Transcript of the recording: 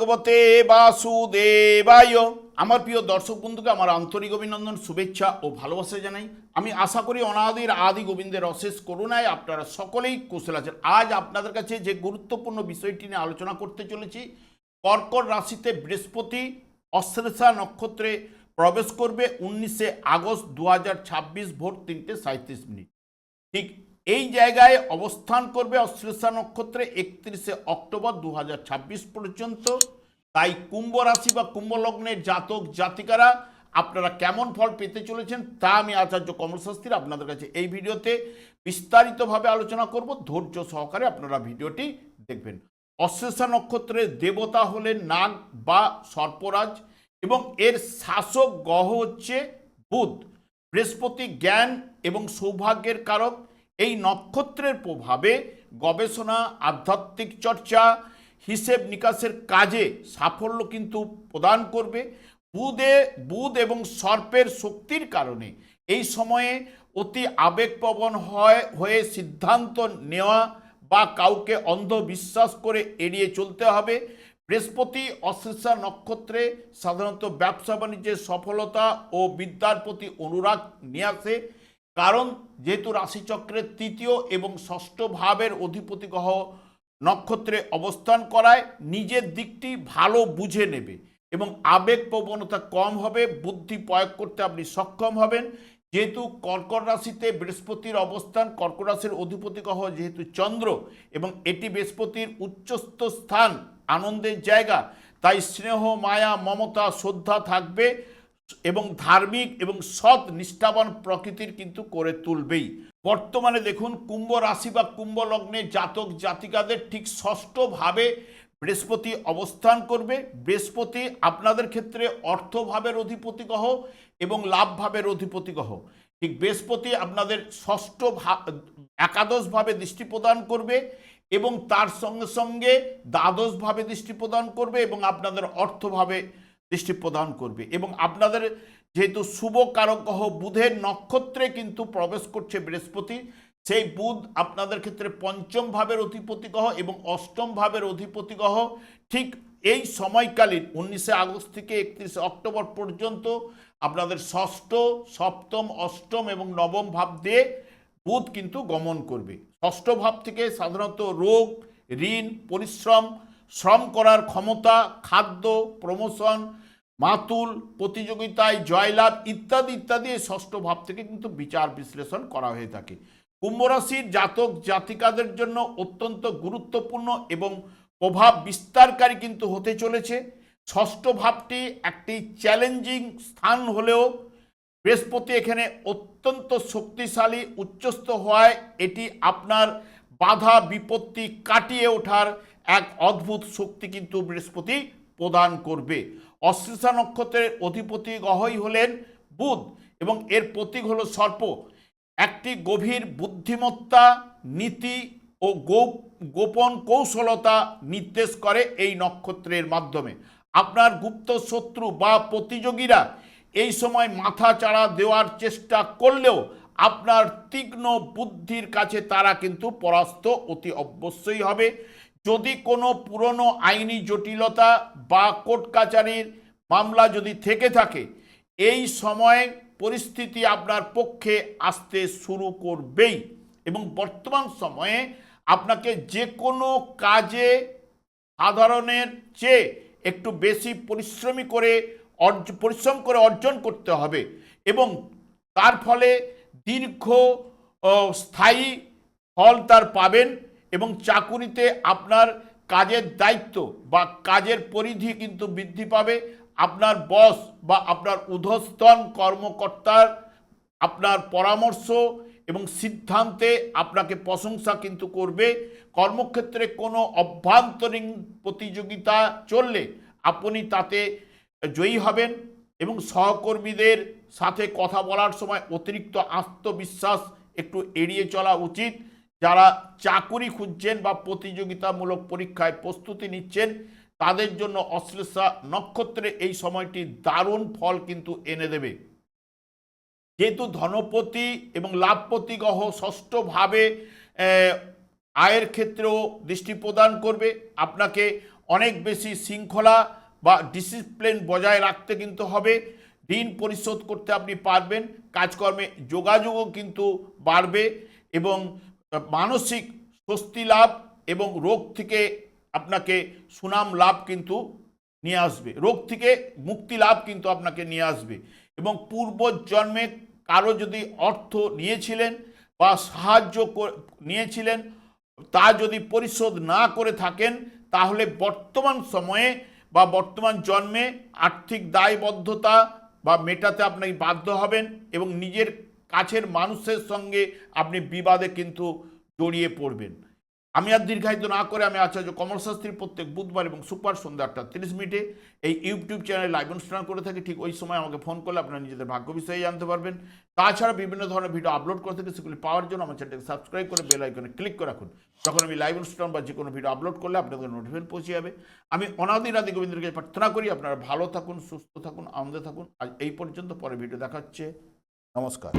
ভগবতে বাসুদেবায়। আমার প্রিয় দর্শক বন্ধুকে আমার আন্তরিক অভিনন্দন, শুভেচ্ছা ও ভালোবাসা জানাই। আমি আশা করি অনাদির আদি গোবিন্দের অশেষ করুণায় আপনারা সকলেই কুশল আছেন। আজ আপনাদের কাছে যে গুরুত্বপূর্ণ বিষয়টি নিয়ে আলোচনা করতে চলেছি, কর্কট রাশিতে বৃহস্পতি অশ্লেষা নক্ষত্রে প্রবেশ করবে 19 আগস্ট 2026 ভোর 3:37। ঠিক এই জায়গায় অবস্থান করবে অশ্লেষা নক্ষত্রে 31 অক্টোবর 2026 পর্যন্ত। তাই কুম্ভ রাশি বা কুম্ভ লগ্নের জাতক জাতিকারা আপনারা কেমন ফল পেতে চলেছেন তা আমি আচার্য কমল শাস্ত্রী আপনাদের কাছে এই ভিডিওতে বিস্তারিতভাবে আলোচনা করব। ধৈর্য সহকারে আপনারা ভিডিওটি দেখবেন। অশ্লেষা নক্ষত্রের দেবতা হলেন নাগ বা সর্পরাজ এবং এর শাসক গ্রহ হচ্ছে বুধ। বৃহস্পতি জ্ঞান এবং সৌভাগ্যের কারক। এই নক্ষত্রের প্রভাবে গবেষণা, আধ্যাত্মিক চর্চা, হিসেব নিকাশের কাজে সাফল্য কিন্তু প্রদান করবে। বুধ এবং সর্পের শক্তির কারণে এই সময়ে অতি আবেগপ্রবণ হয়ে সিদ্ধান্ত নেওয়া বা কাউকে অন্ধবিশ্বাস করে এড়িয়ে চলতে হবে। বৃহস্পতি অশ্লেষা নক্ষত্রে সাধারণত ব্যবসা বাণিজ্যের সফলতা ও বিদ্যার প্রতি অনুরাগ নিয়ে আসে, কারণ যেহেতু রাশিচক্রের তৃতীয় এবং ষষ্ঠ ভাবের অধিপতি গ্রহ নক্ষত্রে অবস্থান করায় নিজের দিকটি ভালো বুঝে নেবে এবং আবেগ প্রবণতা কম হবে, বুদ্ধি প্রয়োগ করতে আপনি সক্ষম হবেন। যেহেতু কর্কট রাশিতে বৃহস্পতির অবস্থান, কর্কট রাশির অধিপতি গ্রহ যেহেতু চন্দ্র এবং এটি বৃহস্পতির উচ্চস্থ স্থান, আনন্দের জায়গা, তাই স্নেহ, মায়া, মমতা, শ্রদ্ধা থাকবে এবং ধার্মিক এবং সৎ নিষ্ঠাবান প্রকৃতির কিন্তু করে তুলবেই। বর্তমানে দেখুন কুম্ভ রাশি বা কুম্ভ লগ্নের জাতক জাতিকাদের ঠিক ষষ্ঠ ভাবে বৃহস্পতি অবস্থান করবে। বৃহস্পতি আপনাদের ক্ষেত্রে অর্থভাবের অধিপতি গ্রহ এবং লাভ ভাবের অধিপতি গ্রহ। ঠিক বৃহস্পতি আপনাদের ষষ্ঠ একাদশভাবে দৃষ্টি প্রদান করবে এবং তার সঙ্গে সঙ্গে দ্বাদশভাবে দৃষ্টি প্রদান করবে এবং আপনাদের অর্থভাবে দৃষ্টি প্রদান করবে। এবং আপনাদের যেহেতু শুভ কারক গ্রহ বুধের নক্ষত্রে কিন্তু প্রবেশ করছে বৃহস্পতি, সেই বুধ আপনাদের ক্ষেত্রে পঞ্চম ভাবের অধিপতি গ্রহ এবং অষ্টম ভাবের অধিপতি গ্রহ। ঠিক এই সময়কালীন 19 আগস্ট থেকে 31 অক্টোবর পর্যন্ত আপনাদের ষষ্ঠ, সপ্তম, অষ্টম এবং নবম ভাব দিয়ে বুধ কিন্তু গমন করবে। ষষ্ঠ ভাব থেকে সাধারণত রোগ, ঋণ, শ্রম করার ক্ষমতা, খাদ্য, প্রমোশন, মাতুল, প্রতিযোগিতায় জয়লাভ ইত্যাদি ইত্যাদি এই ষষ্ঠ ভাব থেকে কিন্তু বিচার বিশ্লেষণ করা হয়ে থাকে। কুম্ভ রাশির জাতক জাতিকাদের জন্য অত্যন্ত গুরুত্বপূর্ণ এবং প্রভাব বিস্তারকারী কিন্তু হতে চলেছে। ষষ্ঠ ভাবটি একটি চ্যালেঞ্জিং স্থান হলেও বৃহস্পতি এখানে অত্যন্ত শক্তিশালী উচ্চস্থ হওয়ায় এটি আপনার বাধা বিপত্তি কাটিয়ে ওঠার এক অদ্ভুত শক্তি কিন্তু বৃহস্পতি প্রদান করবে। অশ্লেষা নক্ষত্রের অধিপতি গ্রহই হলেন বুধ এবং এর প্রতীক হলো সর্প। একটি গভীর বুদ্ধিমত্তা, নীতি ও গোপন কৌশলতা নির্দেশ করে এই নক্ষত্রের মাধ্যমে। আপনার গুপ্ত শত্রু বা প্রতিযোগীরা এই সময় মাথা চাড়া দেওয়ার চেষ্টা করলেও আপনার তীক্ষ্ণ বুদ্ধির কাছে তারা কিন্তু পরাস্ত অতি অবশ্যই হবে। যদি কোনো পুরনো আইনি জটিলতা বা কোর্ট কাচারির মামলা যদি থেকে থাকে, এই সময় পরিস্থিতি আপনার পক্ষে আসতে শুরু করবেই এবং বর্তমান সময়ে আপনাকে যে কোনো কাজে সাধারণের চেয়ে একটু বেশি পরিশ্রম করে অর্জন করতে হবে এবং তার ফলে দীর্ঘ স্থায়ী ফল তার পাবেন এবং চাকুরিতে আপনার কাজের দায়িত্ব বা কাজের পরিধি কিন্তু বৃদ্ধি পাবে। আপনার বস বা আপনার ঊর্ধ্বতন কর্মকর্তার আপনার পরামর্শ এবং সিদ্ধান্তে আপনাকে প্রশংসা কিন্তু করবে। কর্মক্ষেত্রে কোনো অভ্যন্তরীণ প্রতিযোগিতা চললে আপনি তাতে জয়ী হবেন এবং সহকর্মীদের সাথে কথা বলার সময় অতিরিক্ত আত্মবিশ্বাস একটু এড়িয়ে চলা উচিত। যারা চাকুরি খুঁজছেন বা প্রতিযোগিতামূলক পরীক্ষায় প্রস্তুতি নিচ্ছেন তাদের জন্য অশ্লেষা নক্ষত্রে এই সময়টি দারুণ ফল কিন্তু এনে দেবে। যেহেতু ধনপতি এবং লাভপতি গ্রহ ষষ্ঠভাবে আয়ের ক্ষেত্রেও দৃষ্টি প্রদান করবে, আপনাকে অনেক বেশি শৃঙ্খলা বা ডিসিপ্লিন বজায় রাখতে কিন্তু হবে। ঋণ পরিশোধ করতে আপনি পারবেন, কাজকর্মে যোগাযোগও কিন্তু বাড়বে এবং মানসিক স্বস্তি লাভ এবং রোগ থেকে আপনাকে সুনাম লাভ কিন্তু নিয়ে আসবে, রোগ থেকে মুক্তি লাভ কিন্তু আপনাকে নিয়ে আসবে। এবং পূর্বজন্মে কারো যদি অর্থ নিয়েছিলেন বা সাহায্য নিয়েছিলেন, তা যদি পরিশোধ না করে থাকেন, তাহলে বর্তমান সময়ে বা বর্তমান জন্মে আর্থিক দায়বদ্ধতা বা মেটাতে আপনি বাধ্য হবেন এবং নিজের কাছের মানুষের সঙ্গে আপনি বিবাদে কিন্তু জড়িয়ে পড়বেন। আমি আর দীর্ঘায়িত না করে আমি আচার্য কমল শাস্ত্রী প্রত্যেক বুধবার এবং সুপার সন্ধ্যা 8:30 এই ইউটিউব চ্যানেলে লাইভ অনুষ্ঠান করে থাকি। ঠিক ওই সময় আমাকে ফোন করলে আপনারা নিজেদের ভাগ্য বিষয়ে জানতে পারবেন। তাছাড়া বিভিন্ন ধরনের ভিডিও আপলোড করে থাকি, সেগুলি পাওয়ার জন্য আমার চ্যানেলকে সাবস্ক্রাইব করে বেল আইকনে ক্লিক করে রাখুন। যখন আমি লাইভ অনুষ্ঠান বা যে কোনো ভিডিও আপলোড করলে আপনাদের নোটিফিকেশন পৌঁছে যাবে। আমি অনাদির আদি গোবিন্দের কাছে প্রার্থনা করি আপনারা ভালো থাকুন, সুস্থ থাকুন, আনন্দে থাকুন। আজ এই পর্যন্ত, পরে ভিডিও দেখা হচ্ছে। নমস্কার।